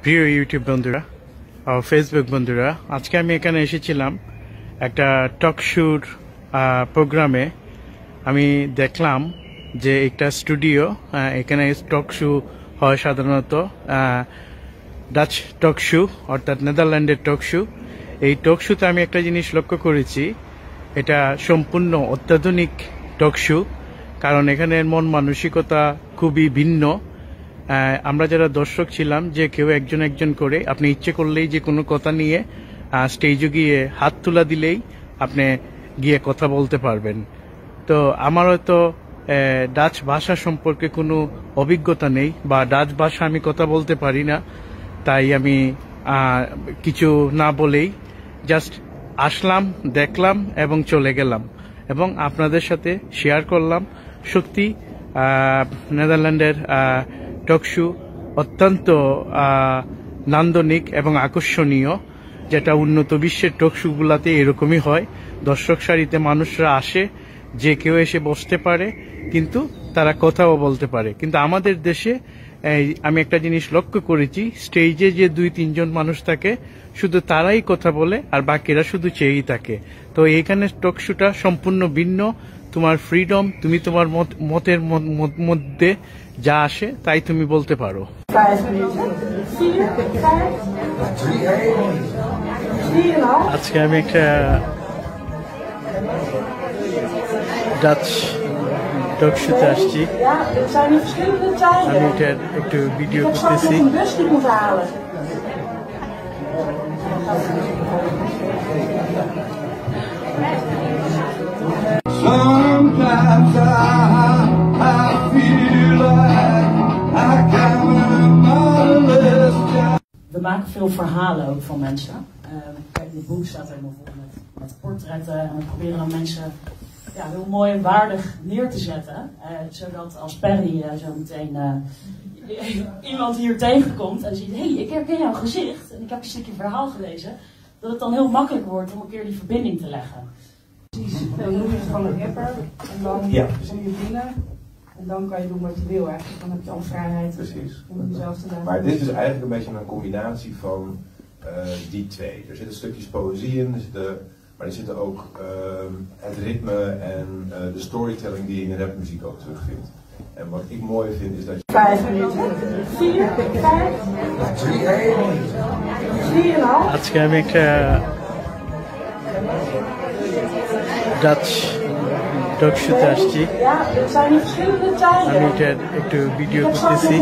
প্রিয় ইউটিউব বন্ধুরা ও ফেসবুক বন্ধুরা, আজকে আমি এখানে এসেছিলাম একটা টক শোর প্রোগ্রামে। আমি দেখলাম যে একটা স্টুডিও, এখানে টক শো হয় সাধারণত ডাচ টক শো অর্থাৎ নেদারল্যান্ডের টক শো। এই টক শোতে আমি একটা জিনিস লক্ষ্য করেছি, এটা সম্পূর্ণ অত্যাধুনিক টক শো, কারণ এখানের মন মানসিকতা খুবই ভিন্ন। আমরা যারা দর্শক ছিলাম, যে কেউ একজন একজন করে আপনি ইচ্ছে করলেই যে কোনো কথা নিয়ে স্টেজে গিয়ে হাত তোলা দিলেই আপনি গিয়ে কথা বলতে পারবেন। তো আমার হয়তো ডাচ ভাষা সম্পর্কে কোনো অভিজ্ঞতা নেই বা ডাচ ভাষা আমি কথা বলতে পারি না, তাই আমি কিছু না বলেই জাস্ট আসলাম, দেখলাম এবং চলে গেলাম এবং আপনাদের সাথে শেয়ার করলাম। সত্যি নেদারল্যান্ডের টক শো অত্যন্ত নান্দনিক এবং আকর্ষণীয়, যেটা উন্নত বিশ্বের টক শোগুলাতে এরকমই হয়। দর্শক সারিতে মানুষরা আসে, যে কেউ এসে বসতে পারে, কিন্তু তারা কথাও বলতে পারে। কিন্তু আমাদের দেশে আমি একটা জিনিস লক্ষ্য করেছি, স্টেজে যে 2-3 জন মানুষ থাকে, শুধু তারাই কথা বলে আর বাকিরা শুধু চেয়েই থাকে। তো এইখানে টক শোটা সম্পূর্ণ ভিন্ন। তোমার ফ্রিডম, তুমি তোমার মতের মধ্যে যা আসে তাই তুমি বলতে পারো। আজকে আমি একটা ডাচ টক শোতে আসছি, আমি এটার একটু ভিডিও করতেছি। Sometimes I feel like I We maken veel verhalen ook van mensen. Kijk, dit boek staat helemaal vol met portretten en we proberen dan mensen heel mooi en waardig neer te zetten. Zodat als Perry zo meteen iemand hier tegenkomt en ziet, hey, ik herken jouw gezicht en ik heb een stukje verhaal gelezen, dat het dan heel makkelijk wordt om een keer die verbinding te leggen. Precies, dan noem je het gewoon een rapper en dan zul je binnen en dan kan je doen wat je wil eigenlijk. Dan heb je al vrijheid om jezelf te laten. Maar dit is eigenlijk een beetje een combinatie van die twee. Er zitten stukjes poëzie in, maar er zitten ook het ritme en de storytelling die je in de rapmuziek ook terugvindt. En wat ik mooi vind is dat je... 5 minuten. 4, 5, 4,5. আজকে আমি একটা Dutch টক শোতে আসছি, আমি এটার একটু video করতেছি।